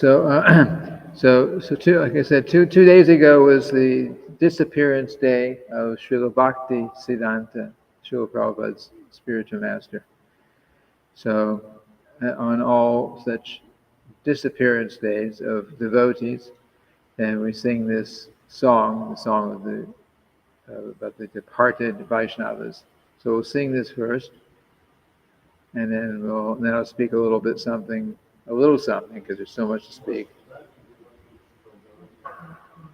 Like I said, two days ago was the disappearance day of Srila Bhaktisiddanta, Srila Prabhupada's spiritual master. So, on all such disappearance days of devotees, then we sing this song, the song of about the departed Vaishnavas. So we'll sing this first, and then I'll speak a little something, because there's so much to speak.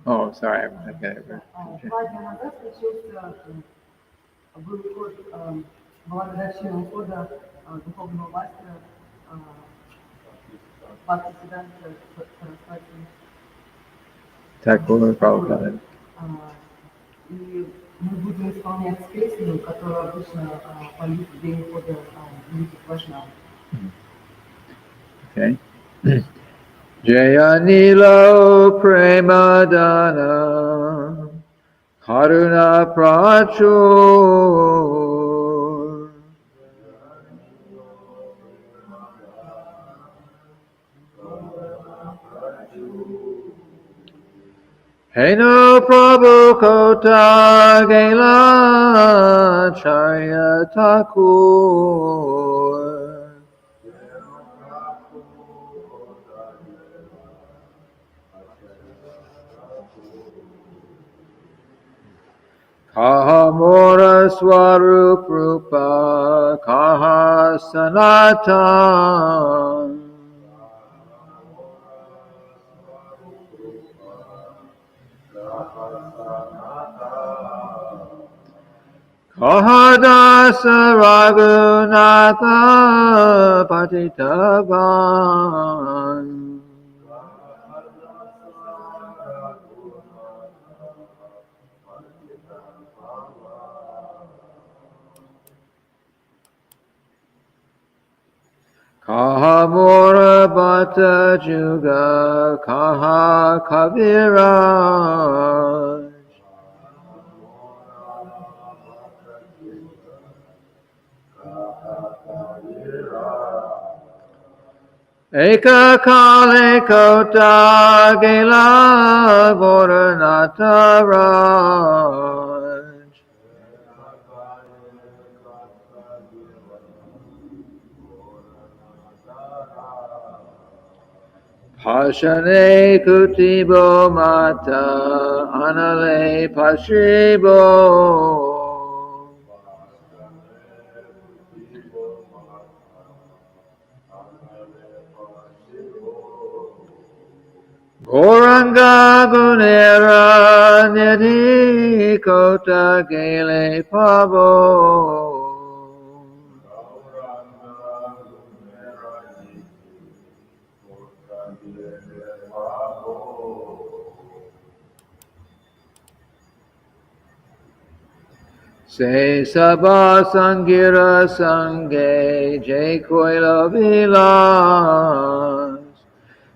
Oh, sorry, I've got it. 2 дня назад случился был уход, благодаря ухода духовного мастера Bhaktisiddanta Saraswati. Thakur, Prabhupada. И мы будем исполнять песню, которую обычно поют в день ухода великих вайшнавов. Okay. Jaya Nilo Premadana Karuna Prachur Heno Prabhu Kota Gela Charya Thakur Kaha Mora Swarup Rupa Kaha Sanatan Kaha Dasa Raghunatha Patitavan Kaha Mora Bhatta Juga Kaha Kaviraj Eka Kale Kota Gela Goranata Raj Pashane Kutibo Mata Anale Pashibo Goranga Gunera Nidhi Kota Gele Pavo Se Sabha Sangira Sange Jai Koila Vilas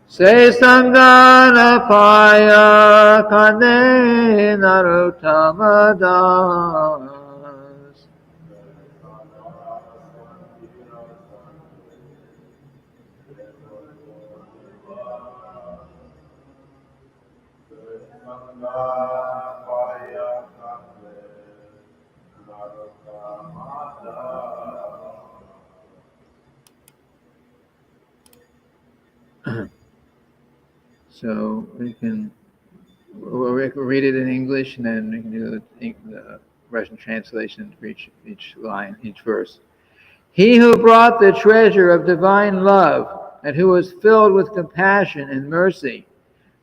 Se Sangana Paya Kane Naruttamadas So we'll read it in English, and then we can do the Russian translation for each line, each verse. He who brought the treasure of divine love and who was filled with compassion and mercy,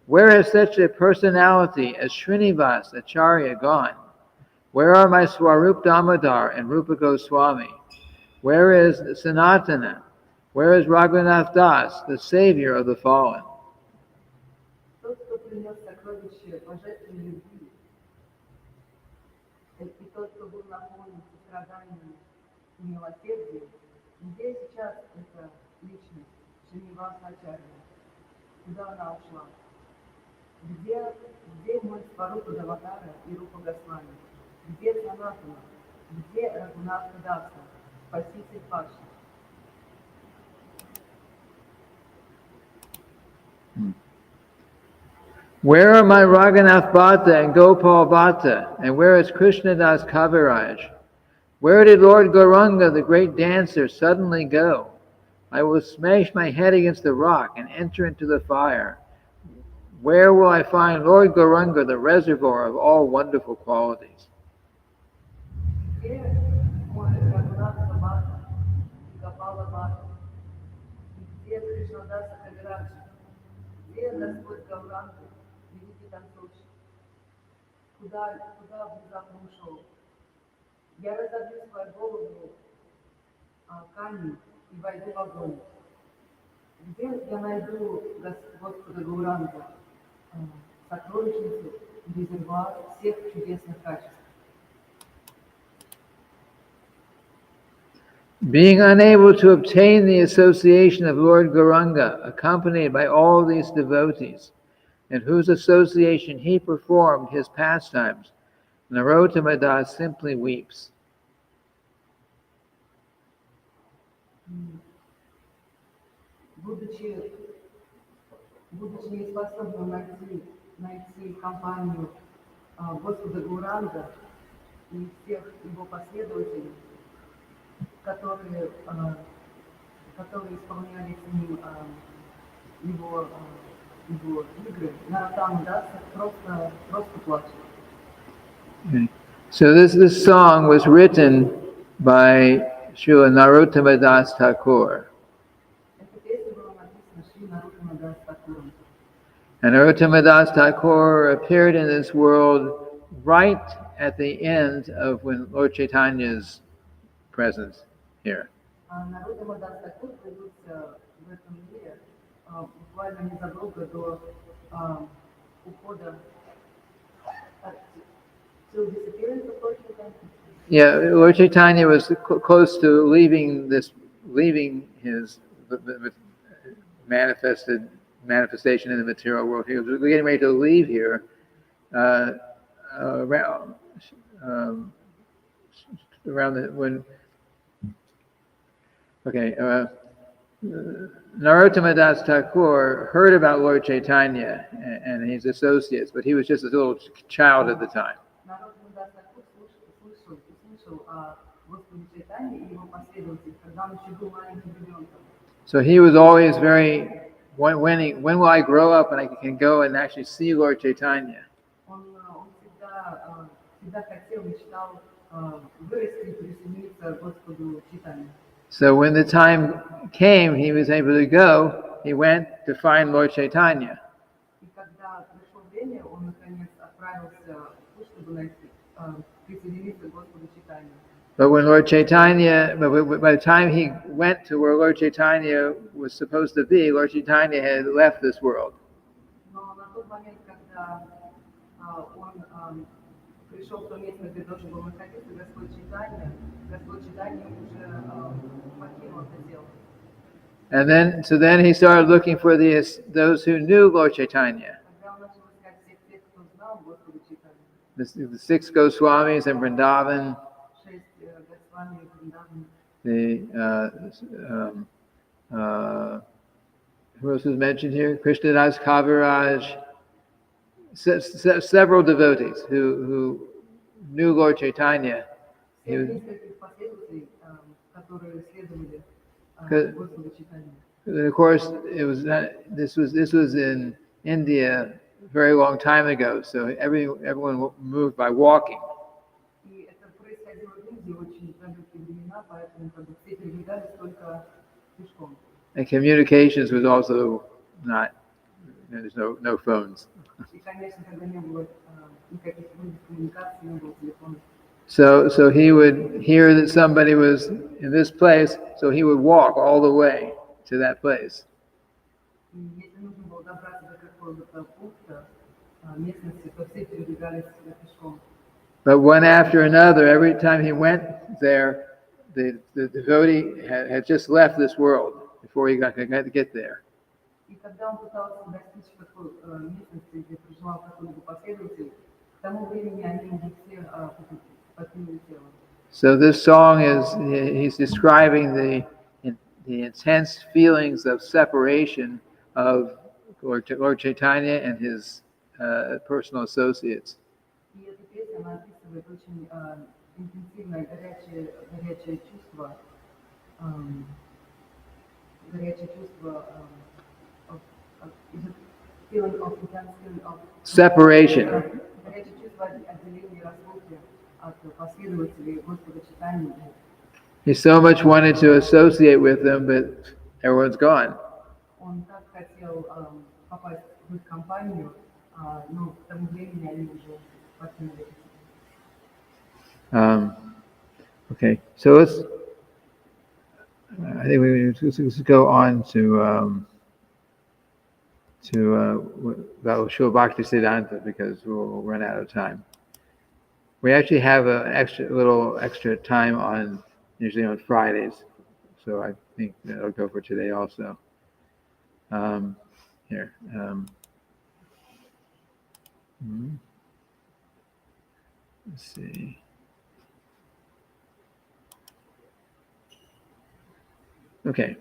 where has such a personality as Srinivas Acharya gone? Where are my Swarup Damodar and Rupa Goswami? Where is Sanatana? Where is Raghunath Das, the savior of the fallen? Тот, кто принес сокровище божественной любви, и тот, кто был наполнен состраданием и милосердием, где сейчас эта личность, Шриниваса Ачарья? Куда она ушла? Где мой Сварупа Дамодара и Рупа Госвами? Где Санатана? Где Рагунатха Даса, спаситель падших? Where are my Raghunath Bhatta and Gopal Bhatta? And where is Krishnadas Kaviraj? Where did Lord Gauranga, the great dancer, suddenly go? I will smash my head against the rock and enter into the fire. Where will I find Lord Gauranga, the reservoir of all wonderful qualities? Где мой Рагунатха Бхатта, Гопала Бхатта, где Кришнадаса Кавираджа, где Господь Гауранга, великий танцовщик, куда внезапно ушел. Я разобью свою голову камень и войду в огонь. Где я найду Господа Гауранга, сокровищницу, резервуар всех чудесных качеств? Being unable to obtain the association of Lord Gauranga, accompanied by all these devotees, in whose association he performed his pastimes, Narottama Das simply weeps. Будучи неспособным найти компанию Господа Гауранга и всех его последователей, которые исполняли с ним его игры, Нароттама Дас просто плачет. So this song was written by Srila Narottama Das Thakur. Эта песня была написана Шри Нароттама Дас Thakуром. And Narottama Das Thakur appeared in this world right at the end of when Lord Chaitanya's presence here. Нароттама Дас Thakур появился в этом мире буквально незадолго до ухода till disappearance of Lord Chaitanya. Yeah, Lord Chaitanya was close to leaving his manifestation in the material world. He was getting ready to leave here around when. Okay, Narottama Das Thakur heard about Lord Chaitanya and his associates, but he was just a little child at the time. Нароттама Дас Thakур услышал о Господе Чайтанье и его последователях, когда он еще был маленьким ребенком. So he was always very, when will I grow up and I can go and actually see Lord Chaitanya? Он всегда хотел, мечтал вырасти и присоединиться к Господу Чайтанье. So when the time came, he was able to go. He went to find Lord Chaitanya. И когда пришло время, он наконец отправился в путь, чтобы присоединиться к Господу Чайтанье. But when Lord Chaitanya, by the time he went to where Lord Chaitanya was supposed to be, Lord Chaitanya had left this world. Но на тот момент, когда он пришел в то место, где должен был находиться, Господь Чайтанья уже покинул это тело. And then he started looking for those who knew Lord Chaitanya. Когда он начал искать всех тех, кто знал Господа Чайтанью, The 6 Goswamis in Vrindavan, 6 Госвами Вриндавана, who else was mentioned here? Krishnadas Kaviraj, several devotees who knew Lord Chaitanya. всех нескольких последователей, которые следовали Господу Чайтанью. And of course, this was in India a very long time ago, so everyone moved by walking. И это происходило в Индии очень далекие времена, поэтому все передвигались только пешком. And communications was also not, there's no phones. И, конечно, когда не было никаких коммуникаций, не было телефонов. So he would hear that somebody was in this place, so he would walk all the way to that place. И если нужно было добраться до какого-то пункта местности, то все передвигались пешком. But one after another, every time he went there, the devotee had just left this world before he got to get there. И когда он пытался достичь такой местности, где проживал какой-либо последователь, к тому времени они уже все покинули тело. So this song he's describing the intense feelings of separation of Lord Chaitanya and his personal associates. И эта песня, она описывает очень интенсивное, горячее чувство, эм, is it feeling of intense feeling of Separation. Горячее чувство отделения и разлуки от последователей Господа Чайтаньи. He so much wanted to associate with them, but everyone's gone. Он так хотел попасть в их компанию, но к тому времени они уже покинули. Okay, so I think let's go on to about Srila Bhaktisiddanta because we'll run out of time. We actually have a little extra time usually on Fridays, so I think that'll go for today also. Here. Let's see. Okay.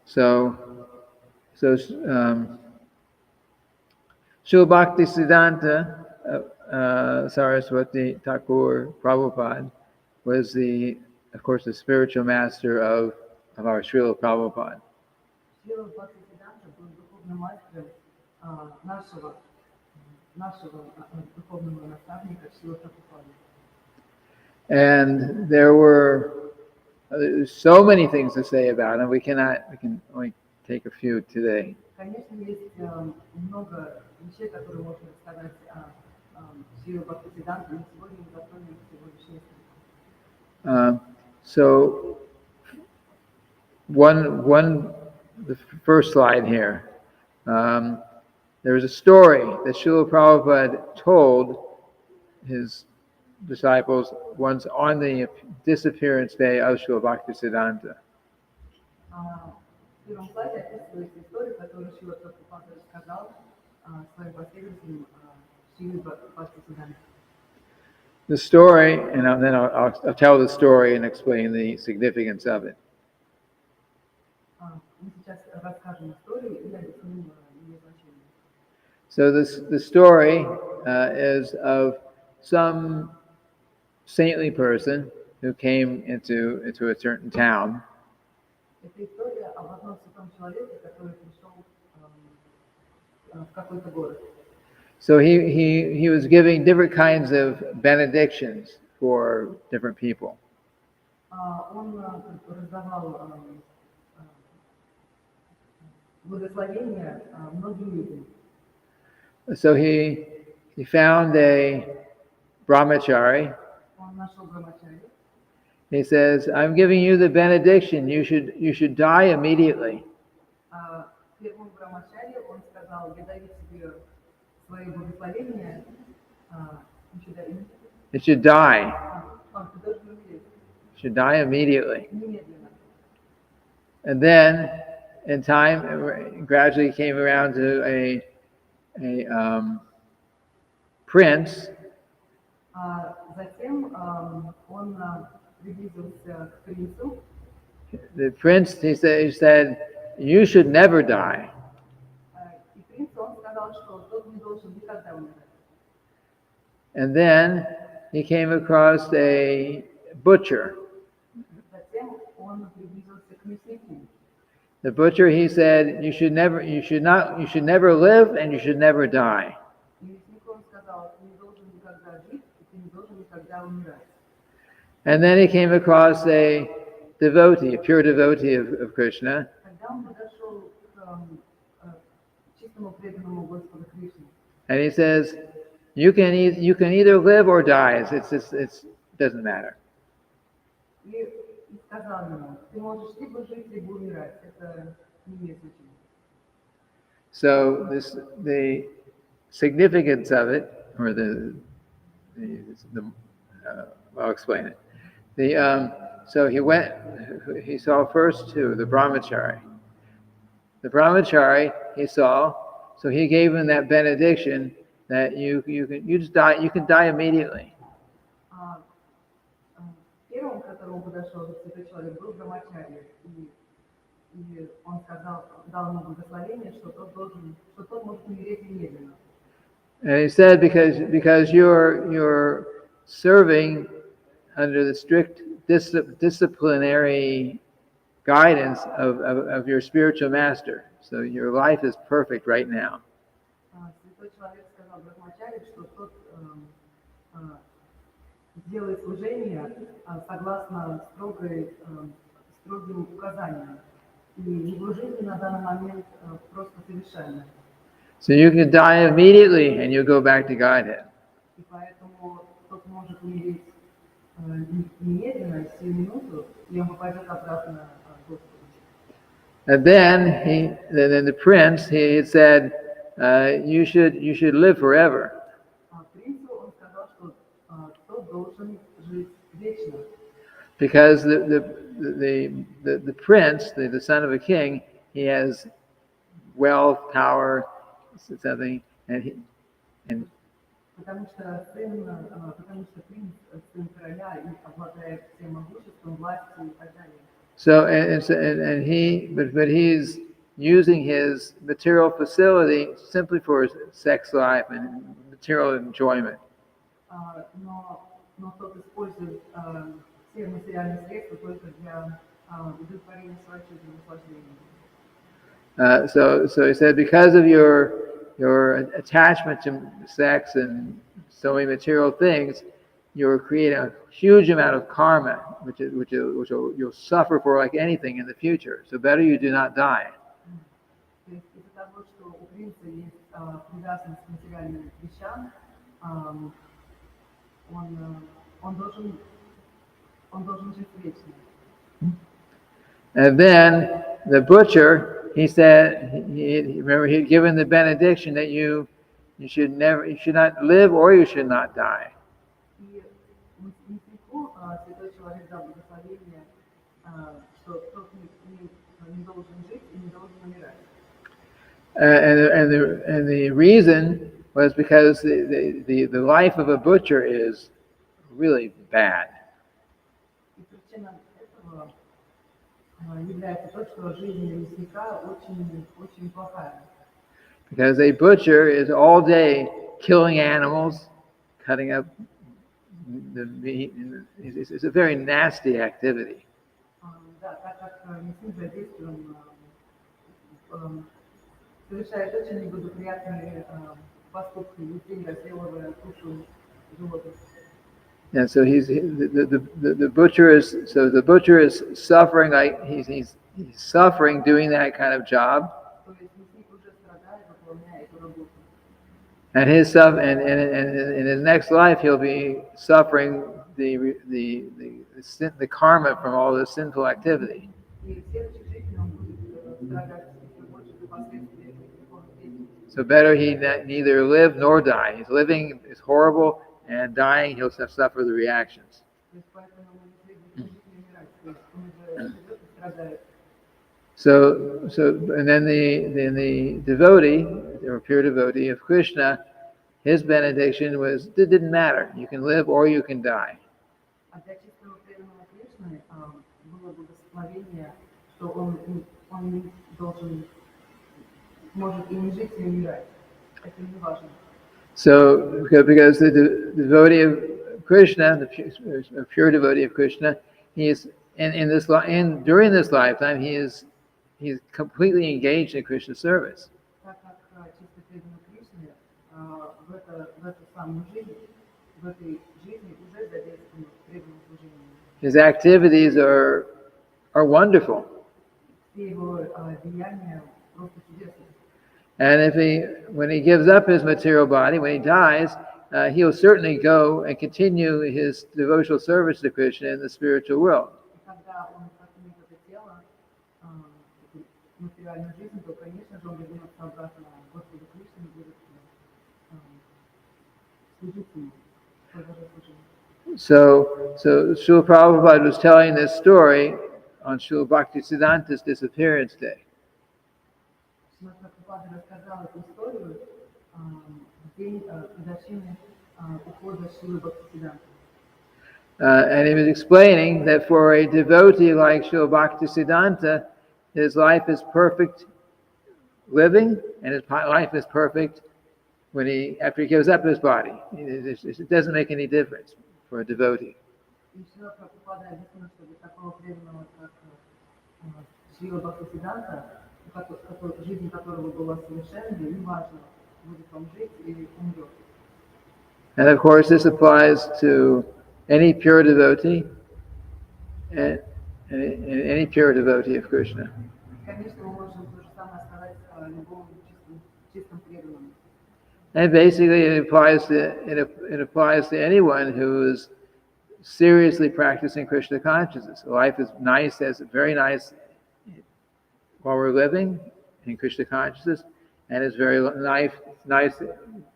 So Srila Bhaktisiddanta, Saraswati, Thakur, Prabhupada was of course, the spiritual master of our Srila Prabhupada. Srila Bhaktisiddanta был духовным мастером нашего духовного наставника Srila Prabhupada. And there's so many things to say about him. We can only take a few today. Конечно, есть много вещей, которые можно рассказать о Srila Bhaktisiddanta, но сегодня мы затронем всего лишь несколько. So the first slide here. There was a story that Srila Prabhupada told his disciples once on the disappearance day of Srila Bhaktisiddanta. В первом слайде описывается история, которую Срила Прабхупада рассказал своим последователям Срилы Бхактисидданты. The story, and then I'll tell the story and explain the significance of it. Мы сейчас расскажем историю и объясним ее значение. So the story is of some saintly person who came into a certain town. Это история об одном святом человеке, который пришел в какой-то город. So he was giving different kinds of benedictions for different people. Он раздавал благословения многим людям. So he found a brahmachari. Он нашел брамачари. He says, "I'm giving you the benediction. You should die immediately." Первому брамачари он сказал: "Я даю тебе свое благословение, It should die. It should die immediately." And then, in time, it gradually came around to a prince. Затем он приблизился к принцу. The prince, he said, "You should never die." И принцу он сказал, что тот не должен никогда умирать. And then he came across a butcher. Затем он приблизился к мяснику. The butcher, he said, you should never live and you should never die. Мяснику он сказал: "Ты не должен никогда жить, ты не должен никогда умирать." And then he came across a devotee, a pure devotee of Krishna. Тогда он подошел к чистому преданному Господу Кришне. And he says, you can either live or die. It doesn't matter. И сказал ему: "Ты можешь либо жить, либо умирать. Это не имеет значения." So the significance of it, or I'll explain it. So he saw first two, the brahmachari. The brahmachari he saw, so he gave him that benediction that you can die immediately. Первым, к которому подошел этот человек, был брамачари. И И он сказал, дал ему благословение, что тот может умереть немедленно. And he said, because you're serving under the strict disciplinary guidance of your spiritual master. So your life is perfect right now. Святой человек сказал Брахмачаре, что тот делает служение согласно строгим указаниям. И его жизнь на данный момент просто совершенна. So you can die immediately and you go back to Godhead. И поэтому тот может умереть немедленно, сию минуту, и он попадет обратно к Господу. And then the prince, he said, you should live forever. Принцу он сказал, что тот должен жить вечно. Because the prince, the son of a king, he has wealth, power, something, and Потому что принц сын короля и обладает всем могуществом, властью и так далее. so but he's using his material facility simply for his sex life and material enjoyment. Но тот использует все материальные средства только для удовлетворения своих чувственных наслаждений. So he said, because of your attachment to sex and so many material things, you're creating a huge amount of karma, which you'll suffer for like anything in the future. So better you do not die. То есть из-за того, что у принца есть привязанность к материальным вещам, он должен жить вечно. And then the butcher, he said, remember he had given the benediction that you should not live or you should not die. И мяснику святой человек дал благословение, что тот не должен жить и не должен умирать. And the reason was because the life of a butcher is really bad. И причина этого является то, что жизнь мясника очень плохая. Because a butcher is all day killing animals, cutting up the meat. It's a very nasty activity. Да, так как мясник задействован, совершает очень неблагоприятные поступки, людей, разделывая тушу животных. And so the butcher is suffering, like he's suffering doing that kind of job. And in his next life he'll be suffering the karma from all this sinful activity. So better he neither live nor die. His living is horrible, and dying he'll suffer the reactions. So and then the devotee, or pure devotee of Krishna, his benediction was it didn't matter. You can live or you can die. So because the devotee of Krishna, the pure devotee of Krishna, he is during this lifetime he's completely engaged in Krishna service. His activities are wonderful. And when he gives up his material body, when he dies, he'll certainly go and continue his devotional service to Krishna in the spiritual world. So Srila Prabhupada was telling this story on Srila Bhaktisiddhanta's disappearance day. And he was explaining that for a devotee like Srila Bhaktisiddanta, his life is perfect living, and his life is perfect after he gives up his body. It doesn't make any difference for a devotee. И Шрила Прабхупада объяснил, что для такого преданного, как Шрила Бхактисидданта, жизнь которого была совершенной, неважно, будет он жить или умрет. And of course, this applies to any pure devotee, and any pure devotee of Krishna. Конечно, мы можем то же самое сказать о любом чистом преданном. And basically, it applies to anyone who is seriously practicing Krishna consciousness. Life is nice, very nice while we're living in Krishna consciousness, and it's very nice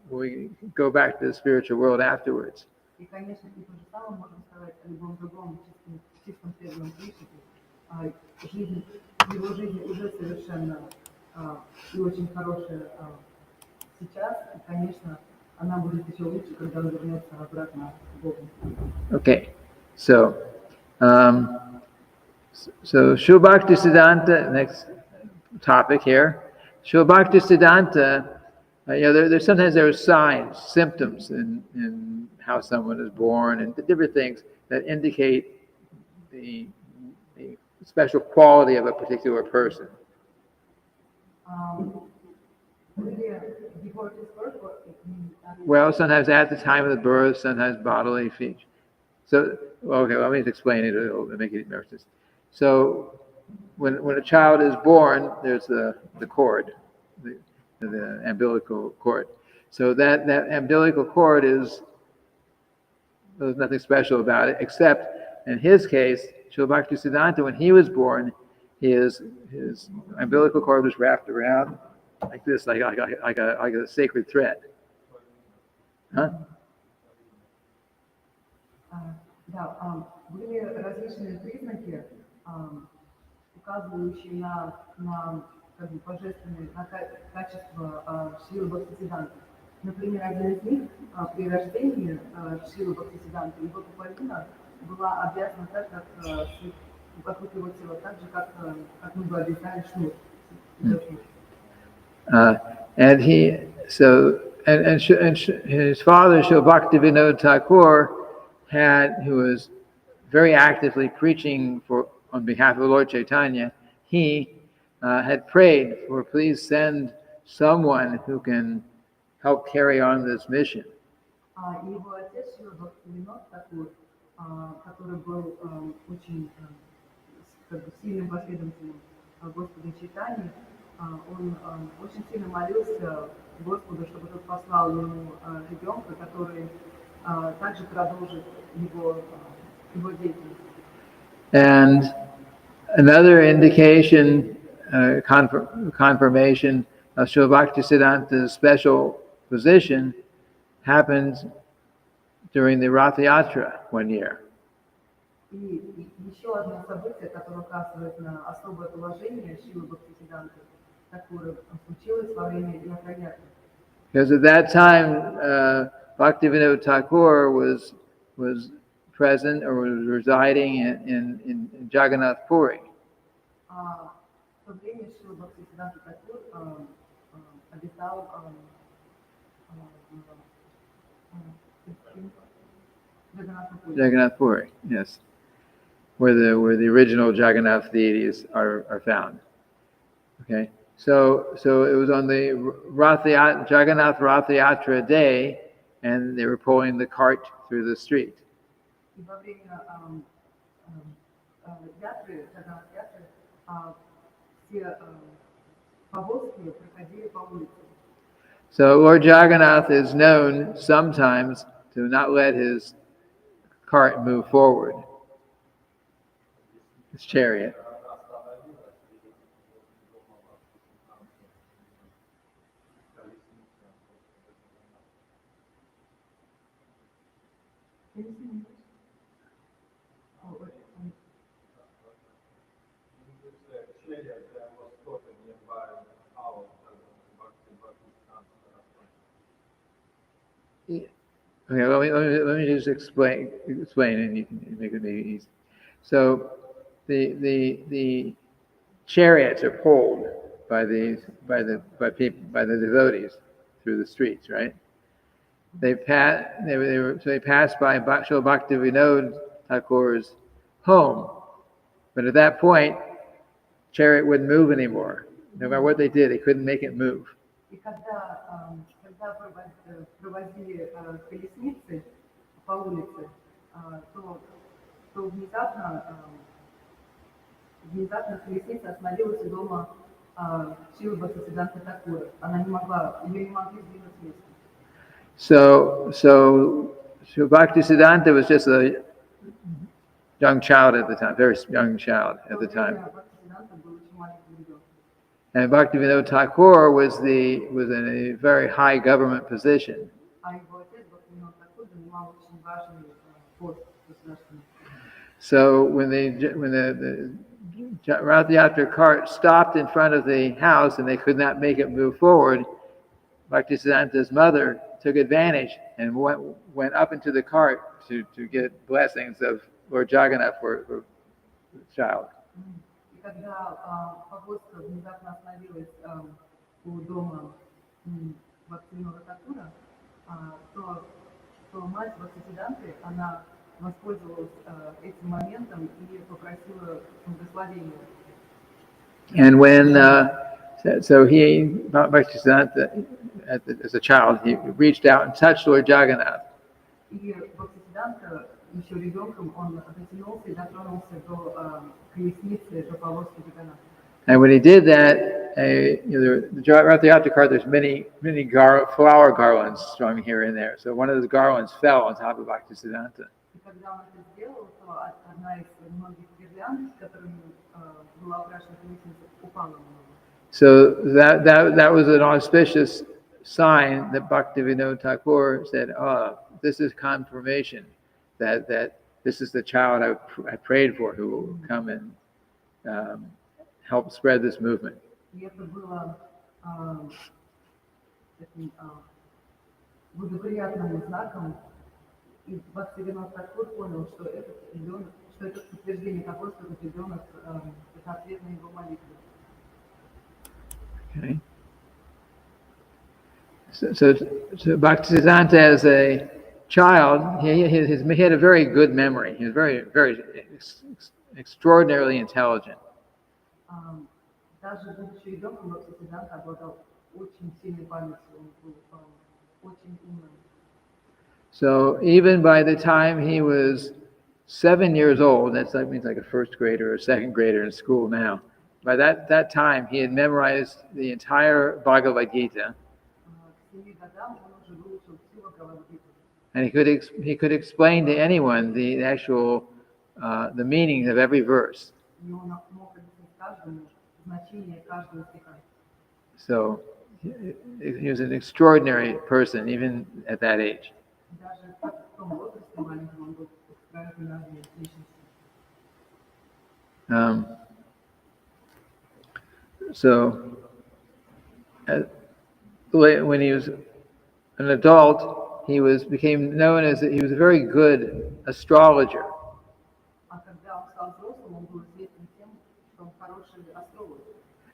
when we go back to the spiritual world afterwards. И, конечно, и то же самое можем сказать о любом другом чистом преданном Кришне. Его жизнь уже совершенно и очень хорошая сейчас, и, конечно, она будет еще лучше, когда он вернется обратно к Богу. Okay, so Srila Bhaktisiddanta, next topic here. Srila Bhaktisiddanta, sometimes there are signs, symptoms in how someone is born, and different things that indicate the special quality of a particular person. Well, sometimes at the time of the birth, sometimes bodily features. So, okay, let me explain it. It'll make it more sense. So, when a child is born, there's the cord, the umbilical cord. So that umbilical cord there's nothing special about it, except in his case, Srila Bhaktisiddanta, when he was born, his umbilical cord was wrapped around like this, like a sacred thread. Huh? Да, были различные признаки, указывающие на как бы божественные качества Шрилы Бхактисидданты. Например, один из них при рождении Шрилы Бхактисидданты, его пуповина была обвязана так, как вокруг его тела, так же, как мы бы обвязали шнур. And his father, Srila Bhaktisiddanta Thakur, who was very actively preaching on behalf of Lord Chaitanya, he had prayed for, please send someone who can help carry on this mission. Его отец Шрила Бхактисиддanta Thakur, который был очень сильным последователем Господа Чайтаньи, он очень сильно молился Господу, чтобы тот послал ему ребенка, который также продолжит его деятельность. And another indication, confirmation of Srila Bhaktisiddhanta's special position happened during the Rath Yatra one year. И еще одно событие, которое указывает на особое положение Шрилы Бхактисидданты Thakura, случилось во время Ятра-ятры. Because at that time, Bhaktisiddanta Thakur was present or was residing in Jagannath Puri. В то время Шрила Бхактисидданта Thakura обитал Jagannath Puri, yes, where the original Jagannath deities are found. Okay, so it was on the Jagannath Rath Yatra day, and they were pulling the cart through the street. So Lord Jagannath is known sometimes to not let his cart move forward, his chariot. Okay, let me just explain, and you can make it maybe easy. So the chariots are pulled by the devotees through the streets, right? They passed by Srila Bhaktivinoda Thakur's home, but at that point, chariot wouldn't move anymore. No matter what they did, they couldn't make it move. И когда проводили колесницы по улице, то внезапно колесница остановилась у дома Шрилы Бхактисидданты Такура. Ее не могли сдвинуть с места. So Bhaktisiddanta was just a young child at the time, very young child at the time. And Bhaktivinoda Thakur was in a very high government position. So when the Rath Yatra cart stopped in front of the house and they could not make it move forward, Bhaktisidanta's mother took advantage and went up into the cart to get blessings of Lord Jagannath for the child. Когда повозка внезапно остановилась у дома Бхактивинода Такура, то мать Бхактисидданты, она воспользовалась этим моментом и попросила благословения. And when Bhaktisiddanta, as a child, he reached out and touched Lord Jagannath. И Бхактисидданта еще ребенком он дотянулся и дотронулся до колесницы, до повозки Джаганнатha. And when he did that, the Rath Yatra cart, there's many flower garlands strung here and there. So one of those garlands fell on top of Bhaktisiddanta. И когда он это сделал, то одна из многих гирлянд, которыми была украшена колесница, упала на него. So that was an auspicious sign that Bhaktivinoda Thakur said, "Oh, this is confirmation that this is the child I prayed for who will come and help spread this movement." И это было таким благоприятным знаком, и Бхактивинод Такур понял, что это подтверждение того, что этот ребенок это ответ на его молитву. Okay. So Bhaktisiddanta, as a child, he had a very good memory. He was very extraordinarily intelligent. Даже будучи ребенком, Бхактисидданта обладал очень сильной памятью, он был очень умным. So even by the time he was 7 years old, that means like a first grader or a second grader in school now. By that time, he had memorized the entire Bhagavad Gita. And he could explain to anyone the actual the meaning of every verse. So he was an extraordinary person even at that age. So when he was an adult, he became known as he was a very good astrologer.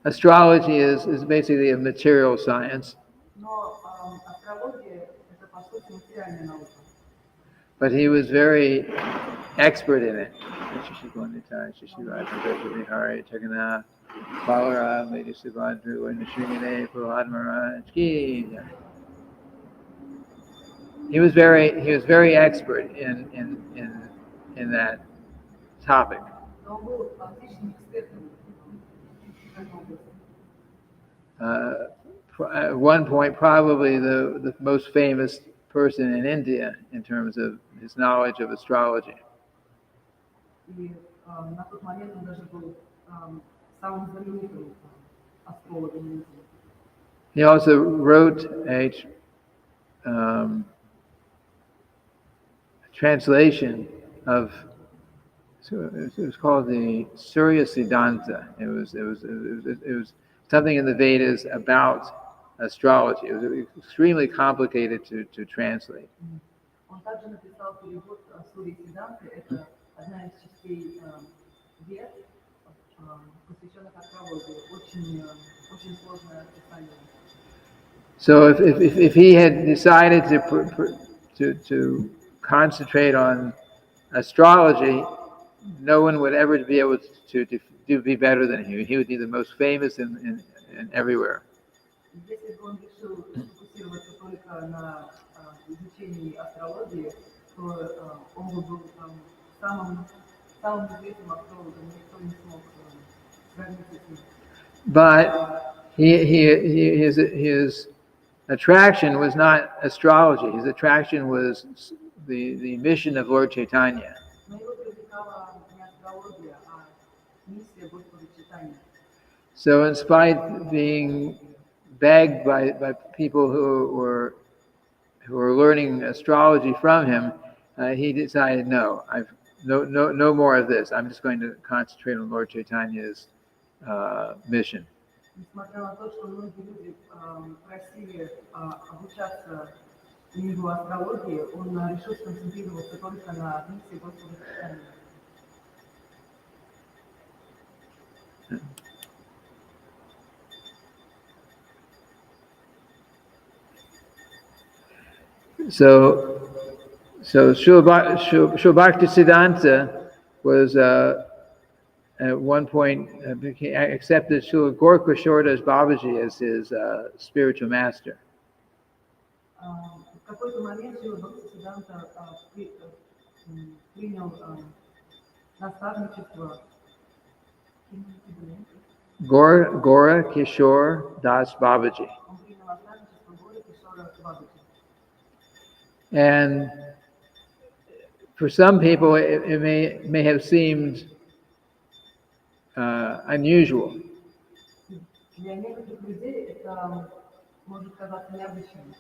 Astrology is basically a material science. But he was very expert in it. He was very expert in that topic. At one point, probably the most famous person in India in terms of his knowledge of astrology. He also wrote a translation of, it was called the Saraswati. It was something in the Vedas about astrology. It was extremely complicated to translate. Он также написал перевод Сурья Сиданты, это одна из частей Вед, посвященных астрологии. Очень сложное описание. So if he had decided to concentrate on astrology, no one would ever be able to be better than him. He would be the most famous in everywhere. Если бы он решил сфокусироваться только на изучении астрологии, то он бы был самым известным астрологом, никто не смог сравниться с ним. But his attraction was not astrology. His attraction was the mission of Lord Chaitanya. Но его привлекала не астрология, а миссия Господа Чайтаньи. So in spite of being begged by people who were learning astrology from him, he decided, no more of this. I'm just going to concentrate on Lord Chaitanya's mission. Несмотря на то, что многие люди просили обучаться у него астрологии, он решил сконцентрироваться только на миссии Господа Чайтаньи. So Srila Bhaktisiddanta was at one point accepted Srila Gorkashorda's Babaji as his spiritual master. В какой-то момент Срила Бхактисидданта принял наставничество Gora Kishore Das Babaji. Он принял наставничество Гора Кишора Бабаджи. And for some people, it may have seemed unusual. Для некоторых людей это может казаться необычным.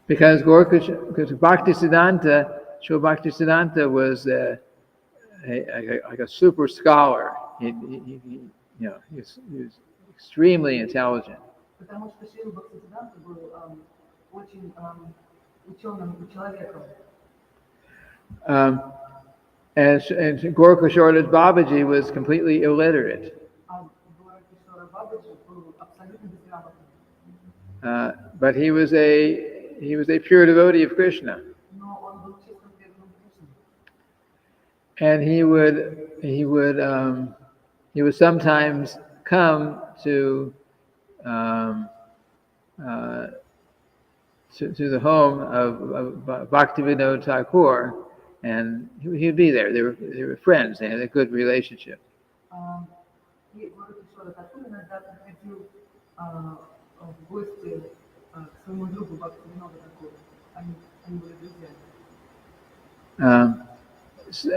Because Bhaktisiddanta, Srila Bhaktisiddanta was like a super scholar. He was extremely intelligent. Потому что Срила Бхактисидданта был очень ученым человеком. And Gorkashorda's Babaji was completely illiterate. А Гора Кишора Бабаджи был абсолютно безграмотным. But he was a pure devotee of Krishna. Но он был чистым преданным Кришне. And he would sometimes come to the home of Bhaktisiddanta Thakur, and he'd be there. They were friends. They had a good relationship. И Гора Кишора Тхакур иногда приходил в гости к своему другу Бхактисидданта Тхакуру. Они были друзья.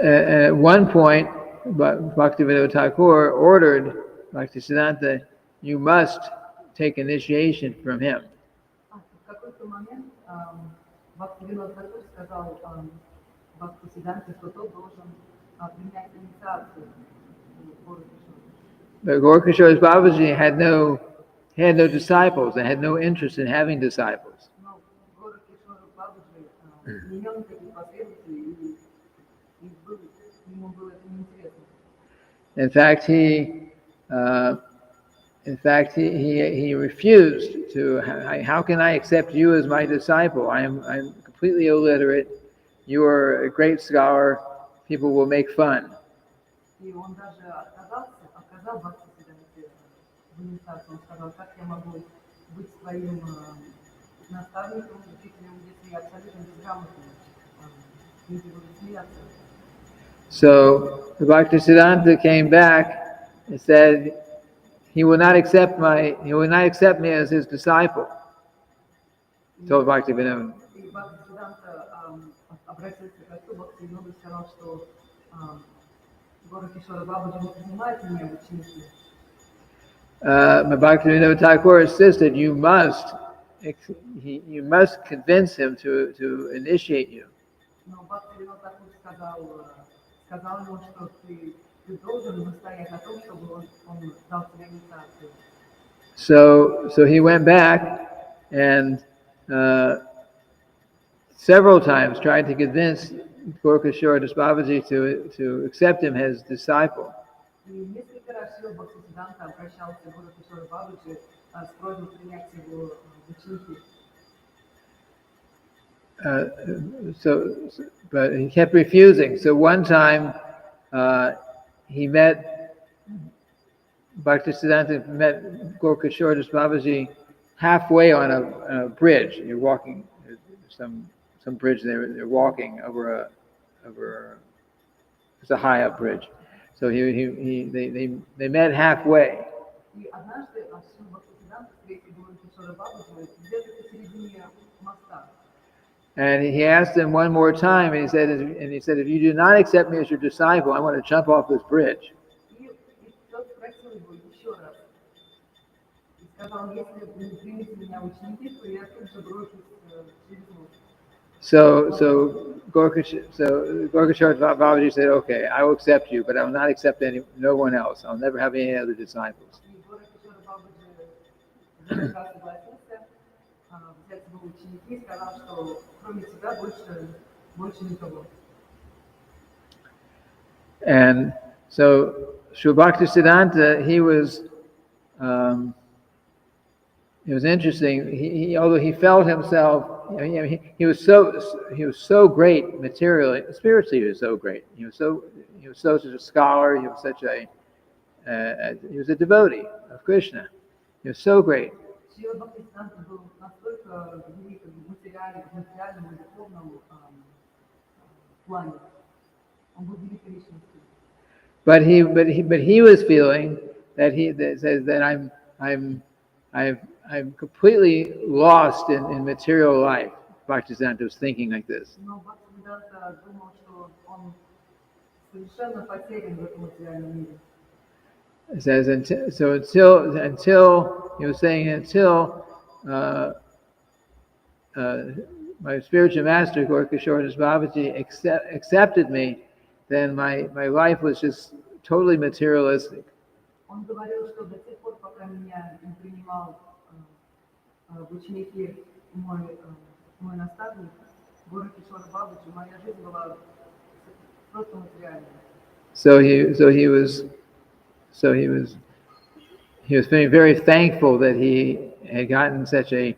At one point, Bhaktisiddanta Thakur ordered Bhaktisiddanta, you must take initiation from him. В какой-то момент Бхактисидданта Тхакур сказал Бхактисидданте, что тот должен принять инициацию в Гору Кишора. But Gorkashorda's Babaji had no disciples and had no interest in having disciples. Но Гора Кишора Бабаджи не имел никаких последователей, и ему было это неинтересно. In fact, he refused to. How can I accept you as my disciple? I'm completely illiterate. You are a great scholar. People will make fun. И он даже отказал Бхактисидданте в инициации. Он сказал, как я могу быть своим наставником, учителем, если я абсолютно безграмотный. Люди будут смеяться. So the Bhaktisiddanta came back and said he will not accept me as his disciple. Told Bhaktivinoda. И Бхактисидданта обратился к отцу Бхактивиноду и сказал, что Гора Кишора Бабаджи не принимает меня в ученики. Bhaktivinoda Thakur insisted you must convince him to initiate you. Но Бхактивинод Тхакур сказал ему, что ты должен настоять на том, чтобы он дал тебе инициацию. So he went back and several times tried to convince Gorkashorda's Babaji to accept him as disciple. И несколько раз Шрила Бхактисидданта обращался к Гуру Кишору Бабаджи с просьбой принять его в ученики. But he kept refusing. So one time he met Bhaktisiddanta, met Gorkishore Babaji halfway on a bridge. You're walking some bridge. They're walking over it's a high up bridge. So they met halfway. И однажды Шрила Бхактисидданта встретил Гуру Кишора Бабаджи где-то посередине моста. And he asked him one more time, and he said, if you do not accept me as your disciple, I want to jump off this bridge. И тот спросил его еще раз. И сказал, если вы не примете меня в ученики, то я тут же брошусь через мост. So Gorkishore Babaji said, okay, I will accept you, but I will not accept no one else. I'll never have any other disciples. И Гуру Кишора Бабаджи согласился взять его в ученики и сказал, что кроме тебя больше никого. And so Srila Bhaktisiddanta, it was interesting. Although he felt himself, he was so great materially, spiritually. He was so great. He was such a scholar. He was a devotee of Krishna. He was so great. Шрила Бхактисидданта был настолько велик в материальном и духовном плане. Он был великой личностью. But he was feeling that I'm completely lost in material life. Bhaktisiddanta was thinking like this. Но Бхактисидданта думал, что он совершенно потерян в этом материальном мире. It says until he was saying until my spiritual master Gorkishore Babaji accepted me, then my life was just totally materialistic. Он говорил, что до тех пор, пока меня не принимал в ученики мой наставник Гуру Кишора Бабаджи, моя жизнь была просто материальной. So he was feeling very thankful that he had gotten such a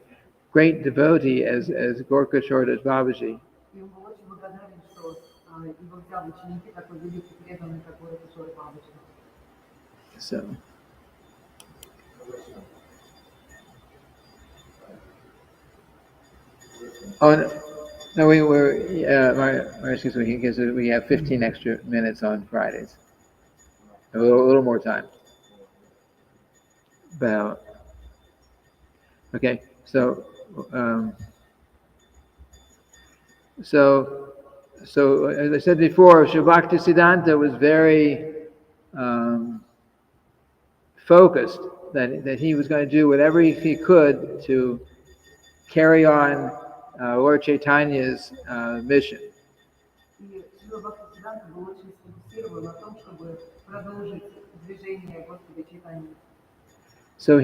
great devotee as Gorkishore Babaji. И он был очень благодарен, что его взял в ученики такой великий преданный, как Гуру Кишора Бабаджи. So. Oh no, we were. Excuse me. Because we have 15 extra minutes on Fridays. A little more time. About. Okay, so as I said before, Srila Bhaktisiddanta was very focused that he was going to do whatever he could to carry on Lord Chaitanya's mission. И Шрила Бхактисидданта был очень сфокусирован на том, чтобы продолжить движение Господа Чайтаньи. So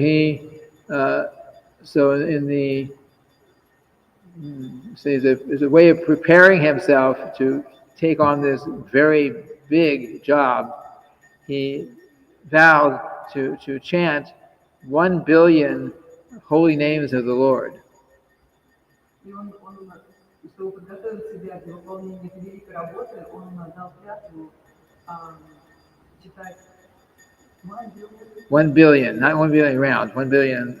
as a way of preparing himself to take on this very big job, he vowed to chant 1 billion holy names of the Lord. И он, чтобы подготовить себя для выполнения этой великой работы, он дал клятву читать 1 billion, not 1 billion rounds, 1 billion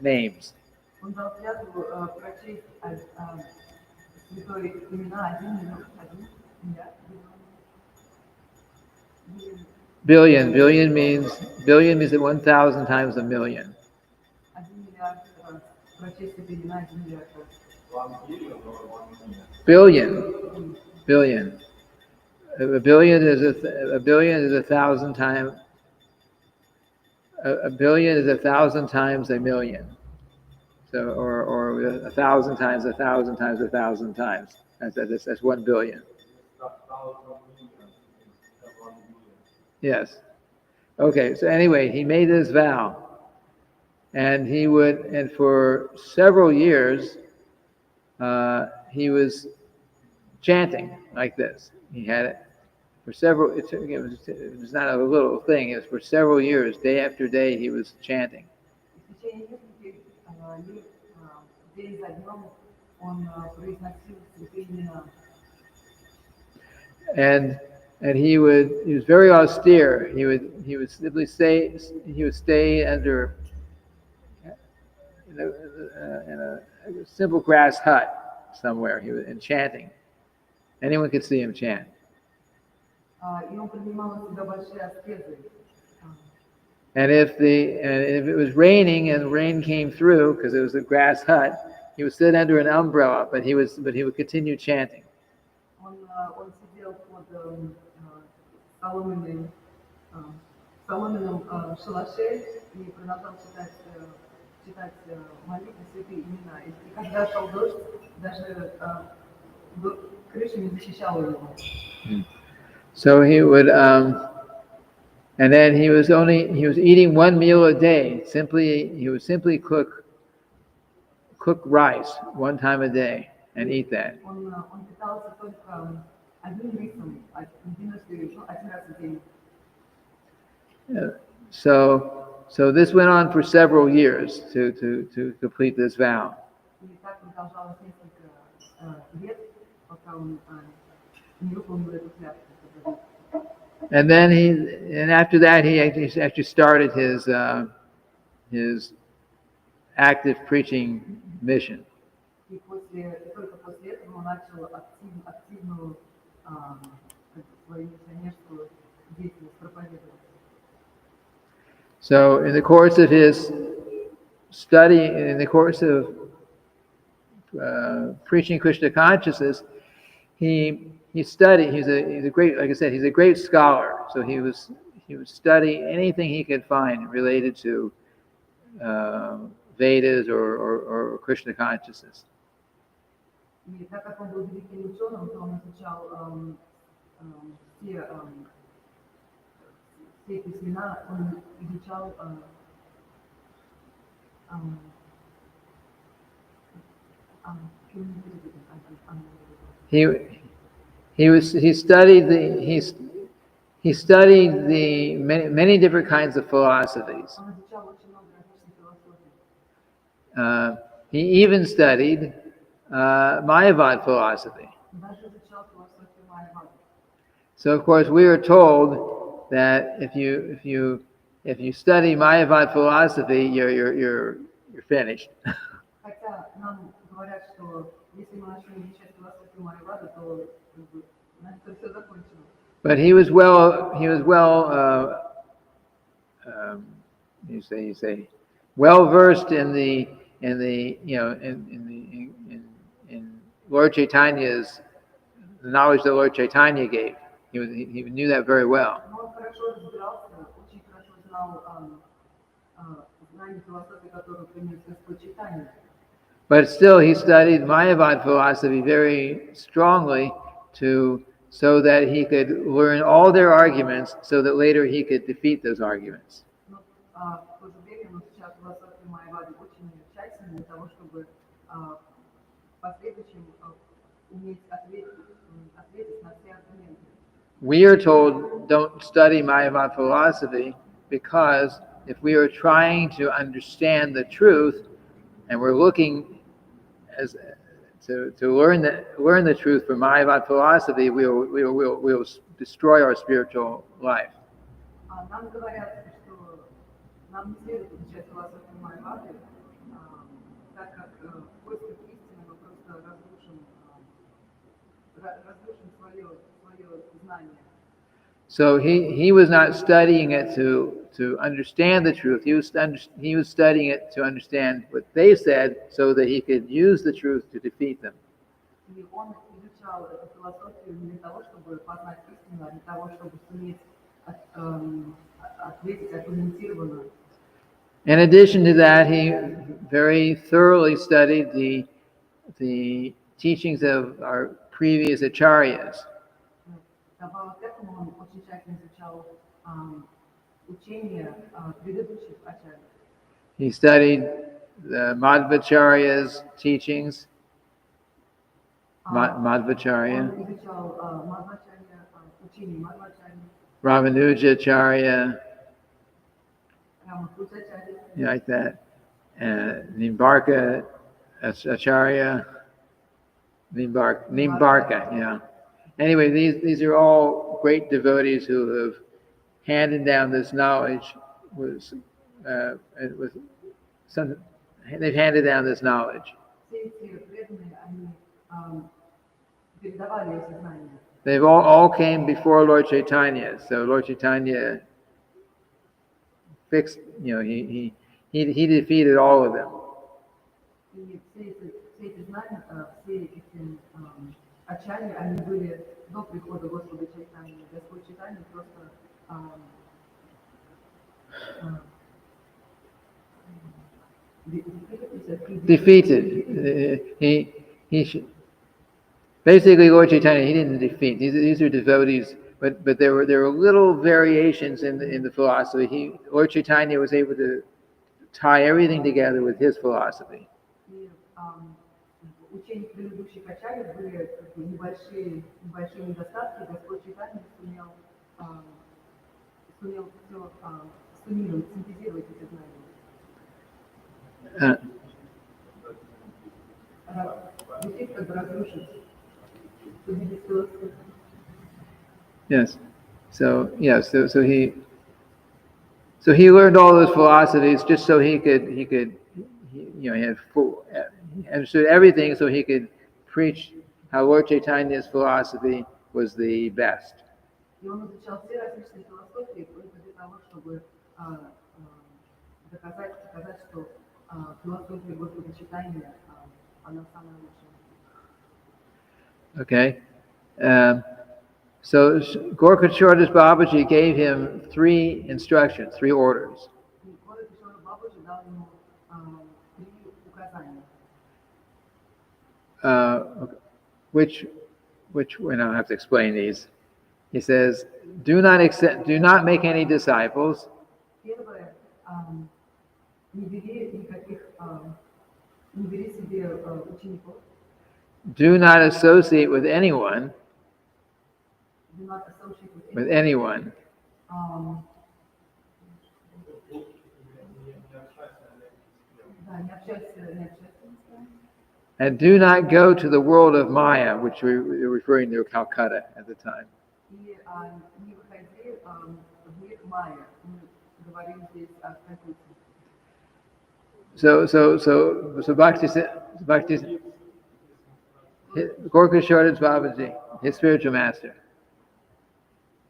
names. Он дал клятву прочесть святое имена Billion means 1,000 times a million. 1 миллиард раз прочесть это имена 1 миллиард раз. Billion. A billion is 1,000 times. A billion is 1,000 times a million. So, or 1,000 times 1,000 times 1,000 times. That's 1 billion. Yes. Okay. So anyway, he made this vow, and for several years, he was chanting like this. He had for several. It was not a little thing. It was for several years, day after day, he was chanting. И в течение нескольких лет, день за днем, он произносил святые имена. And he was very austere. He would simply stay under in a simple grass hut somewhere. He was chanting. Anyone could see him chant. И он принимал на себя большие аскезы. And if it was raining and rain came through because it was a grass hut, he would sit under an umbrella, but he would continue chanting. Он сидел под соломенном шалаше и продолжал читать молитвы, святые имена. И когда шел дождь, даже крыша не защищала его. So he would, and then he was eating one meal a day. He would simply cook rice one time a day and eat that. Он питался только одним рисом, один раз в день. So this went on for several years to complete this vow. И так продолжалось несколько лет, пока он не выполнил эту клятву. And after that, he actually started his active preaching mission. И только после этого он начал активную свою миссионерскую деятельность проповедовать. So in the course of his study, in the course of preaching Krishna consciousness, he studied. He's a great, like I said, he's a great scholar. So he would study anything he could find related to Vedas or Krishna consciousness. И так как он был великим ученым, то он изучал все письмена, он изучал He studied the many different kinds of philosophies. Он изучал очень много различных философий. He even studied Mayavad philosophy. Даже изучал философию Майявады. So of course we are told that if you study Mayavad philosophy, you're finished. Хотя нам говорят, что если мы начнем изучать философию Майявады, то на этом все закончено. But he was well well versed in Lord Chaitanya's the knowledge that Lord Chaitanya gave. He knew that very well. Он хорошо разбирался, очень хорошо знал знания философии, которые принес Господь Чайтанья. But still, he studied Mayavad philosophy very strongly so that he could learn all their arguments, so that later he could defeat those arguments. Но в то же время он изучал философию Майявады очень тщательно для того, чтобы в последующем уметь ответить на все аргументы. We are told don't study Mayavad philosophy because if we are trying to understand the truth and we're looking to learn the truth from Mayavad philosophy, we'll destroy our spiritual life. Нам говорят, что нам не следует изучать философию Майявады, так как в поисках истины мы просто разрушим свое знание. So he was not studying it to understand the truth. He was studying it to understand what they said, so that he could use the truth to defeat them. И он изучал эту философию не для того, чтобы познать истину, а для того, чтобы суметь ответить аргументированно. In addition to that, he very thoroughly studied the teachings of our previous acharyas. Добавок к этому он очень тщательно изучал учения предыдущих ачарьев. He studied the Madhvacharya's teachings. Madhvacharya. Он изучал Мадхвачарья учение Мадхвачарьи, Ramanujacharya, Рамапутачарьи, like that, and Nimbarka Acharya, Nimbarka, yeah. Anyway, these are all great devotees who have handed down this knowledge. With some, they've handed down this knowledge. все эти преданные, они передавали эти знания. They've all came before Lord Chaitanya, so Lord Chaitanya fixed, he defeated all of them. И все эти знания, все эти ачарьи, они были до прихода Господа Чайтаньи. Господь Чайтанья просто defeated. Basically, Lord Chaitanya, he didn't defeat. These are devotees, but there were little variations in the philosophy. Lord Chaitanya was able to tie everything together with his philosophy. Учения предыдущих ачарьев были небольшие недостатки. Господь Чайтанья сумел все суммировать, синтезировать эти знания. Defeat как бы разрушить. Yes. So he learned all those philosophies just so he understood everything, so he could preach how Lord Chaitanya's philosophy was the best. И он изучал все различные философии только для того, чтобы доказать, что философия Господа Чайтаньи она самая лучшая. Okay. So Gorkachordas Babaji gave him 3 instructions, 3 orders. Which we don't have to explain these. He says, do not make any disciples. Do not associate with anyone. With anyone. And do not go to the world of Maya, which we were referring to Calcutta at the time. So Gorkachordas Babaji, his spiritual master.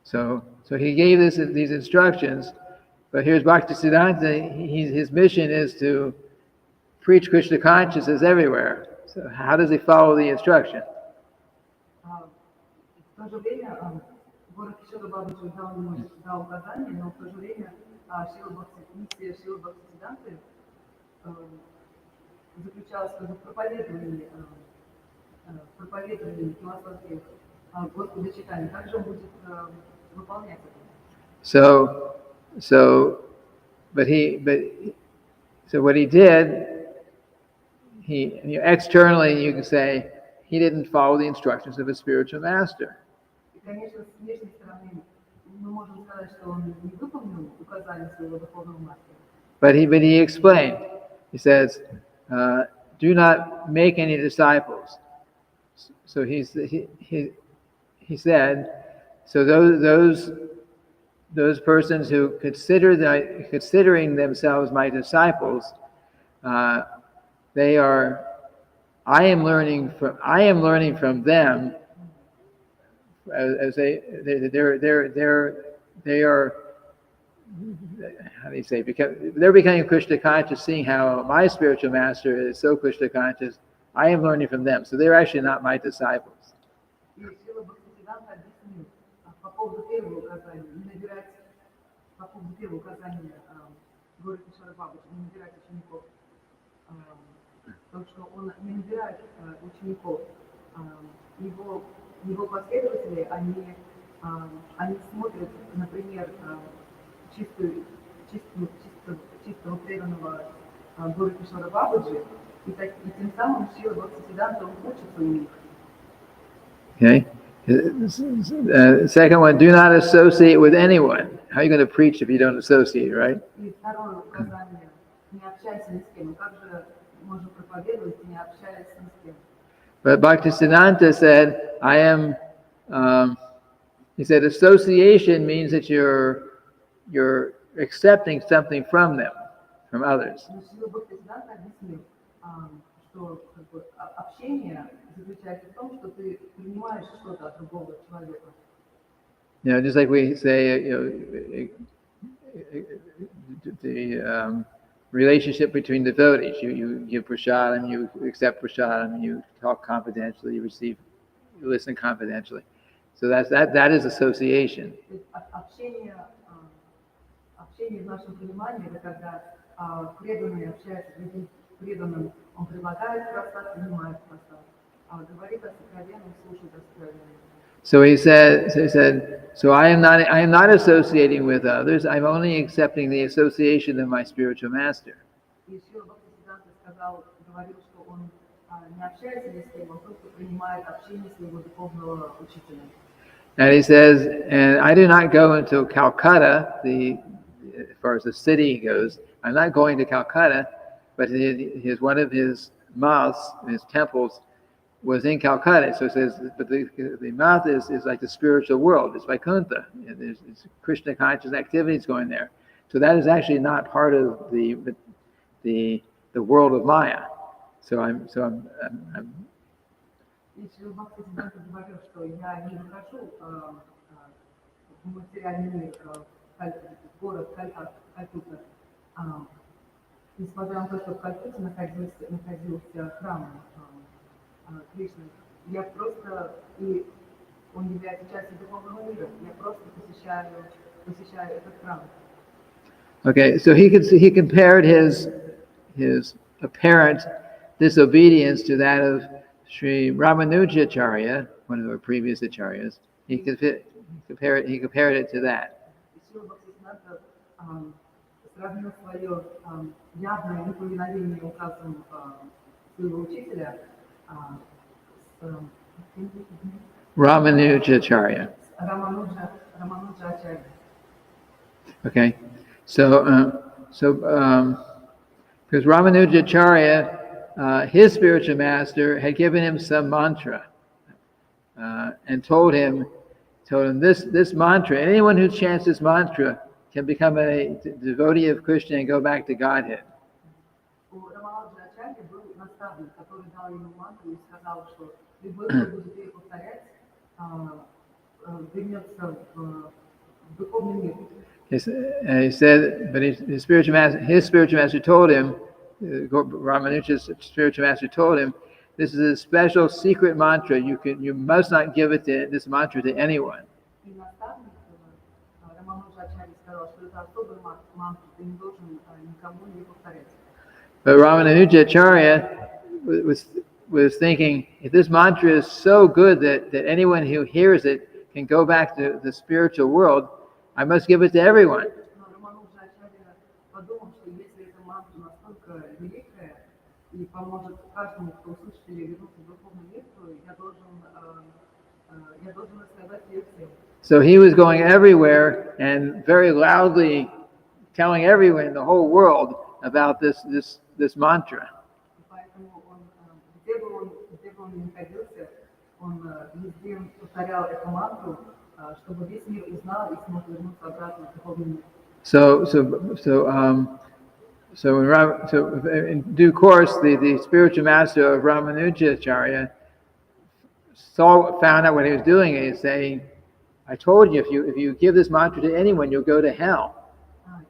So he gave these instructions, but here's Bhaktisiddanta. His mission is to preach Krishna consciousness everywhere. So how does he follow the instruction? В то же время Горакишора Бабаджи дал указания, но в то же время миссия Шрилы Бхактисидданты заключалась в проповедовании философии Господа Чайтаньи. Как же он будет выполнять это? So what he did, externally you can say he didn't follow the instructions of his spiritual master. И, конечно, с внешней стороны мы можем сказать, что он не выполнил указания своего духовного мастера. But he explained. He says, do not make any disciples. So he said, so those persons who considering themselves my disciples, I am learning from them as they are, how do you say, they're becoming Krishna conscious, seeing how my spiritual master is so Krishna conscious. I am learning from them, so they're actually not my disciples. Его последователи, они смотрят, например, чистого преданного Горакишора Бабаджи, и тем самым Шрила Бхактисидданта учится у них. Okay, Second one, do not associate with anyone. How are you going to preach if you don't associate, right? И второе указание, не общайся ни с кем. Как же можно проповедовать, не общаясь ни с кем? But Bhaktisiddanta said, I am, he said, association means that you're accepting something from them, from others. Но Срила Бхактисидданта объяснил, что как бы, общение заключается в том, что ты принимаешь что-то от другого человека. You know, just like we say, the relationship between devotees. You give prasadam, you accept prasadam, you talk confidentially, you listen confidentially. So that is association. Общение в нашем понимании, это когда преданный общается с другим преданным, он предлагает просад, принимает просад, говорит о сокровенном, слушает о сокровенном. So he said, so I am not associating with others. I'm only accepting the association of my spiritual master. И Срила Бхактисидданта говорил, что он не общается ни с кем, он просто принимает общение своего духовного учителя. And he says, and I do not go into Calcutta, as far as the city goes. I'm not going to Calcutta, but one of his mosques, his temples, was in Calcutta. So it says, but the mouth is like the spiritual world. It's Vaikuntha. There's Krishna conscious activities going there. So that is actually not part of the world of Maya. So I'm И Срила Бхактисидданта говорил, что я не выхожу в материальный мир, в город Калькутта, несмотря на то, что в Калькутте находился храм Кришны. Я просто, и он является частью духовного мира, я просто посещаю этот храм. Okay, so he compared his apparent disobedience to that of Sri Ramanujacharya, one of our previous acharyas. He compared it to that. Срила Бхактисидданта сравнил свое явное неповиновение указам своего учителя с Ramanujacharya. Рамануджачарьей. Okay, so because Ramanujacharya, his spiritual master had given him some mantra and told him this mantra. Anyone who chants this mantra can become a devotee of Krishna and go back to Godhead. У Рамануджачарьи был наставник, который дал ему мантру и сказал, что любой, кто будет ее повторять, вернется в духовный мир. He said, but his spiritual master told him, Ramanuja's spiritual master told him, this is a special secret mantra. You must not give this mantra to anyone. И наставник Рамануджачарьи сказал, что это особый мантра, ты не должен никому не повторять. But Ramanujacharya was thinking, if this mantra is so good that anyone who hears it can go back to the spiritual world, I must give it to everyone. Но Рамануджачарья подумал, что если эта мантра настолько великая и поможет каждому, кто услышит ее, вернуться в духовный мир, то я должен рассказать ее всем. So he was going everywhere and very loudly telling everyone in the whole world about this mantra. Поэтому он, где бы он ни находился, он везде повторял эту мантру, чтобы весь мир узнал и смог вернуться обратно в духовный мир. So in due course, the spiritual master of Ramanujacharya found out what he was doing, and he's saying, I told you, if you give this mantra to anyone, you'll go to hell.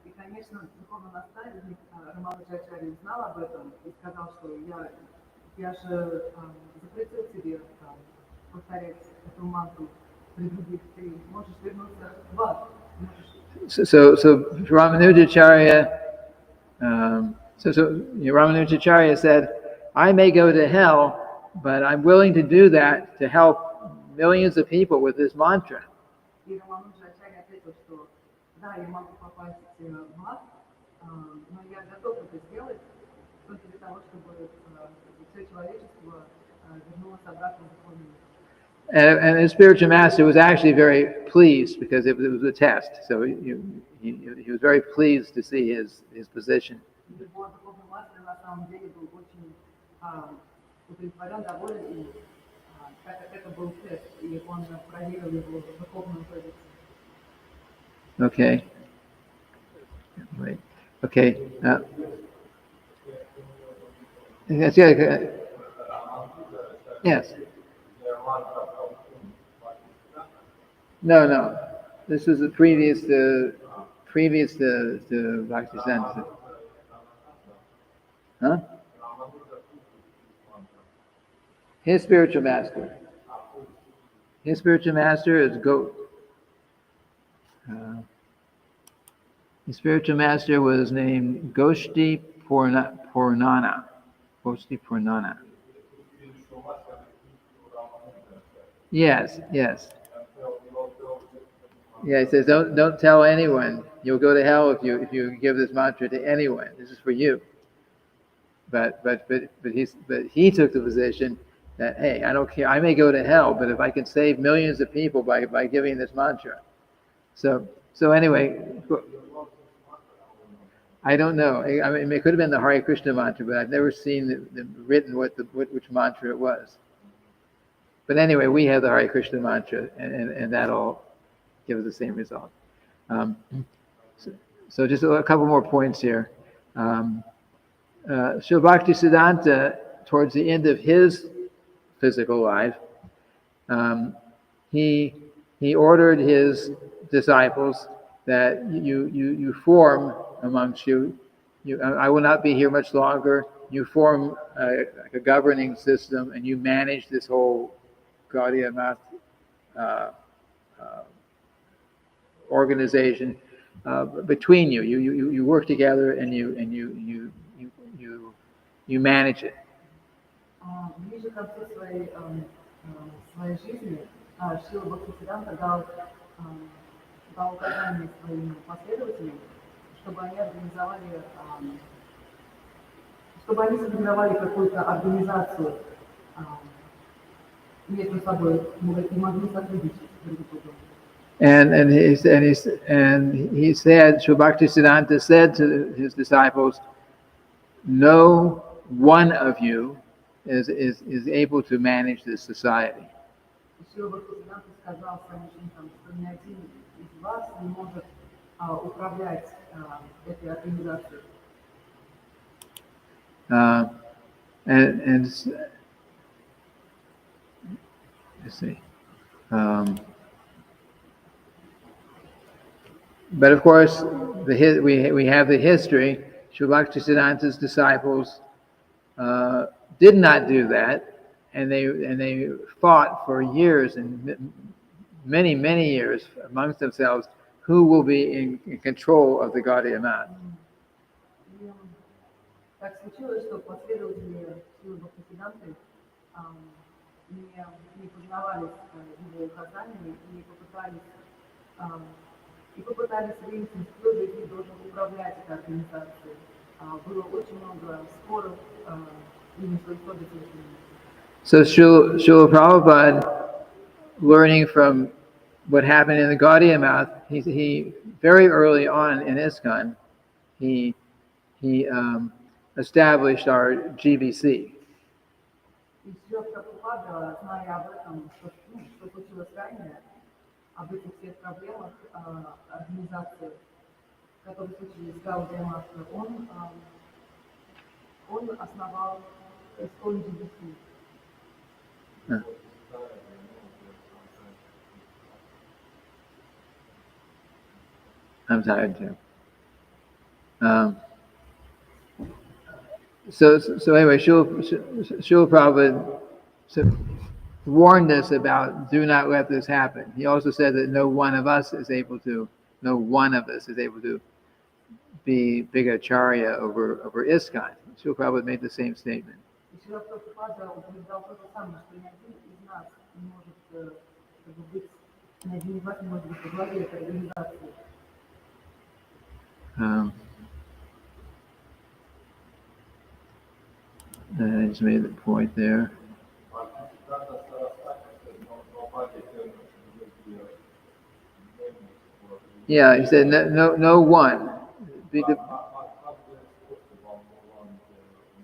И, конечно, духовный наставник Рамануджачарья узнал об этом и сказал, что я же запретил тебе повторять эту мантру при других, ты можешь вернуться в ад. So Ramanujacharya, Ramanujacharya said, I may go to hell, but I'm willing to do that to help millions of people with this mantra. И Рамануджачарья ответил, что да, я могу попасть в ад, но я готов это сделать только для того, чтобы все человечество вернулось обратно в духовный мир. And his spiritual master was actually very pleased because it was a test. So he was very pleased to see his position. Его духовный мастер на самом деле был очень удовлетворен, доволен им, так как это был тест, и он проверил его духовную позицию. Okay. Wait. Okay. Yes. No. This is the previous to Bhaktisiddanta. Huh? His spiritual master. His spiritual master is Goat. His spiritual master was named Goshti Purnana. Goshti Purnana. Yes. Yeah, he says, don't tell anyone. You'll go to hell if you give this mantra to anyone. This is for you. But he took the position that, hey, I don't care. I may go to hell, but if I can save millions of people by giving this mantra. So anyway, I don't know. I mean, it could have been the Hare Krishna mantra, but I've never seen written which mantra it was. But anyway, we have the Hare Krishna mantra, and that'll give us the same result. So just a couple more points here. Srila Bhaktisiddanta, towards the end of his physical life, he ordered his disciples that you form amongst you. I will not be here much longer. You form a governing system, and you manage this whole Gaudiya Math organization between you. You work together, and you manage it. Ближе к концу своей жизни Шрила Бхактисидданта дал указания своим последователям, чтобы они сформировали какую-то организацию между собой и могли сотрудничать друг с другом. And he said, Srila Bhaktisiddanta said to his disciples, no one of you is able to manage this society. Шрила Бхактисиддanta сказал своим ученикам, что ни один из вас не может управлять этой организацией. Let's see. But of course, we have the history. Srila Bhaktisiddhanta's disciples did not do that, and they fought for years and many years amongst themselves who will be in control of the Gaudiya Math. Так случилось, что последователи Шрилы Бхактисидданты не познавались его указаниями и попытались выяснить, кто же из них должен управлять этой организацией. Было очень много споров между исследователями. So Srila Prabhupada, learning from what happened in the Gaudiya Math, he very early on in ISKCON, he established our GBC. И Шрила Прабхупада, зная об этом, что случилось ранее, об этих всех проблемах организации, которые случились с Гаудия Мастер, он основал ISKCON GBC. I'm tired too. So anyway, Srila Prabhupada warned us about do not let this happen. He also said that no one of us is able to be big acharya over ISKCON. Srila Prabhupada made the same statement. Шрила Прабхупада утверждал то же самое, что ни один из нас не может быть, ни один из вас не может быть во главе этой организации. I just made the point there. Yeah, he said no one. Be the- How do you supposed to one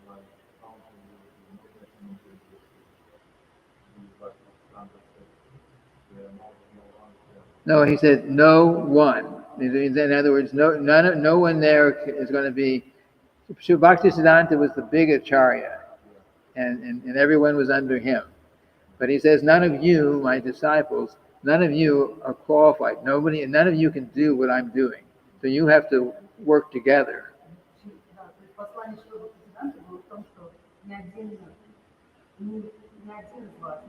like counting the Bhaktisiddhanta said there are no one there. No, he said no one. In other words, no one there is going to be. Srila Bhaktisiddanta was the big acharya, and everyone was under him. But he says, none of you, my disciples, none of you are qualified. None of you can do what I'm doing. So you have to work together. Да, то есть послание Шрила Бхактисидданты было в том, что ни один, ни один из вас,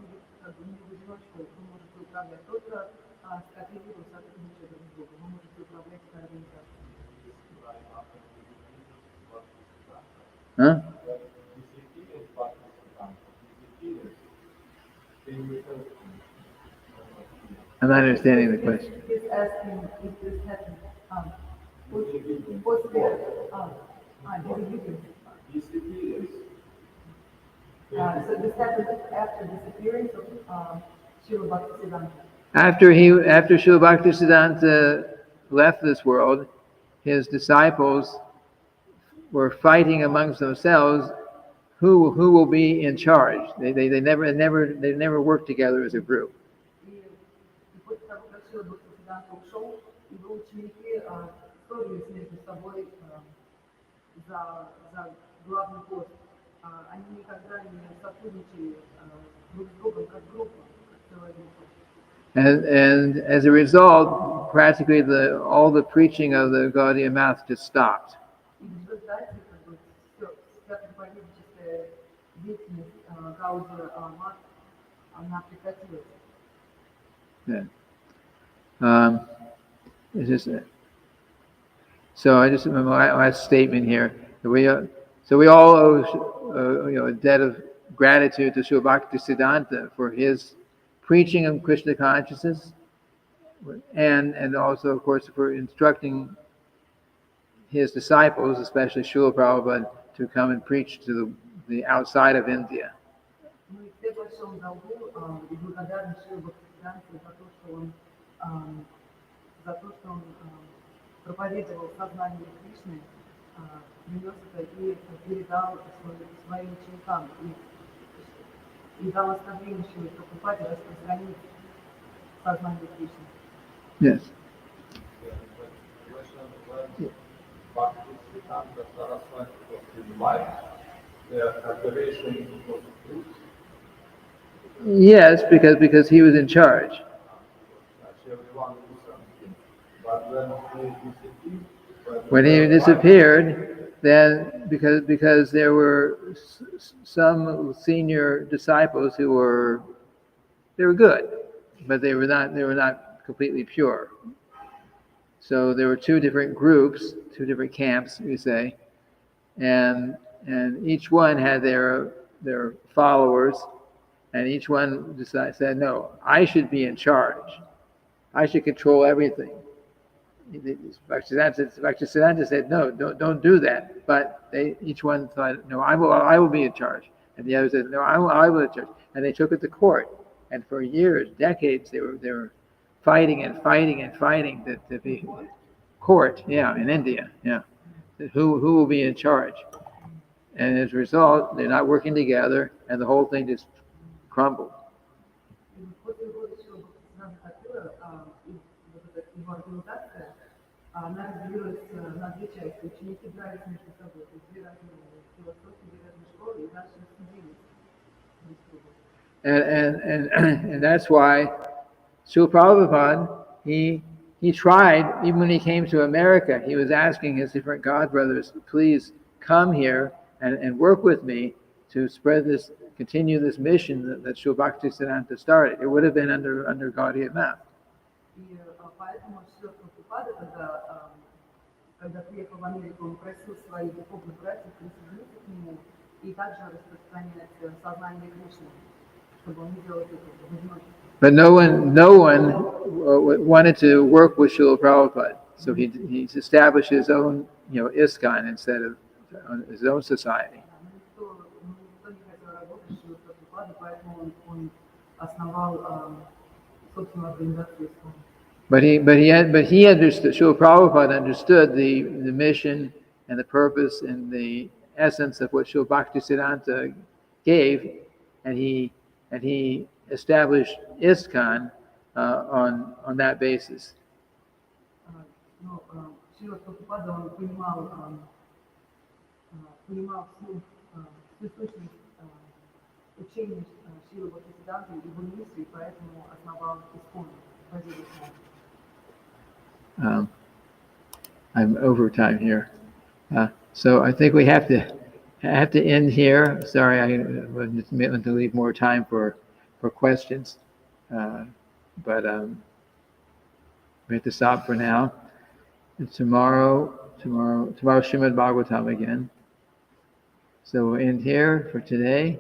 как бы, не в одиночку, вы можете управлять, только скооперировав сотрудничая друг с другом, вы можете управлять этой организацией. Huh? I'm not understanding the question. He's asking if this happened, what's the disappearance? So this happened after disappearance of Srila Bhaktisiddanta. After Srila Bhaktisiddanta left this world, his disciples were fighting amongst themselves who will be in charge. They never worked together as a group. И после того, как Шрила Бхактисидданта ушел, его ученики ссорились между собой за главный пост. Они никогда не сотрудничали друг с другом как группа, как целая группа. And as a result, practically all the preaching of the Gaudiya math just stopped. И в результате вся проповедническая деятельность Гаудия Мат, она прекратилась. Yeah. It's just, so I just remember my last statement here. We all owe a debt of gratitude to Srila Bhaktisiddanta for his preaching of Krishna consciousness, and also, of course, for instructing his disciples, especially Srila Prabhupada, to come and preach to the outside of India. Мы все в большом долгу и благодарны Шриле Бхактисидданте за то, что он проповедовал сознание Кришны, принес это и передал своим ученикам и дал оставление Шриле Прабхупаде распространить сознание Кришны. Yes. Bhaktisiddhanta Saraswati was his wife. The adoration was truth. Yes, because he was in charge. Everyone do something. But When he disappeared, then because there were some senior disciples who were good, but they were not completely pure. So there were two different groups, two different camps, we say, and each one had their followers, and each one said, no, I should be in charge. I should control everything. Bhaktisiddanta said, no, don't do that. But each one thought, no, I will be in charge. And the other said, no, I will be in charge. And they took it to court. And for years, decades, they were fighting to be court, in India, who will be in charge. And as a result, they're not working together, and the whole thing just crumbled. Она разделилась на две части. Ученики дрались между собой, то есть две разные философии, две разные школы, и дальше судились друг с другом. And that's why Srila Prabhupada, he tried, even when he came to America, he was asking his different godbrothers, please come here and work with me to continue this mission that Srila Bhaktisiddhanta started. It would have been under Gaudiya math. И поэтому Шрила Прабхупада, когда приехал в Америку, он просил своих духовных братьев присоединиться к нему и также распространять сознание Кришны, чтобы он не делал это в одиночестве. But no one wanted to work with Srila Prabhupada, so he established his own, ISKCON instead of his own society. Никто не хотел работать с Шрилой Прабхупадой, поэтому он основал собственную организацию ИСККОН. But he understood. Srila Prabhupada understood the mission and the purpose and the essence of what Srila Bhaktisiddanta gave, and he established ISKCON on that basis. Но Шрила Прабхупада, он понимал всю сущность учения Шрилы Бхактисидданты, его миссию, и поэтому основал ИСККОН, базируясь на I'm over time here, so I think we have to end here. Sorry, I meant to leave more time for questions, but we have to stop for now. And tomorrow Srimad Bhagavatam again. So we'll end here for today.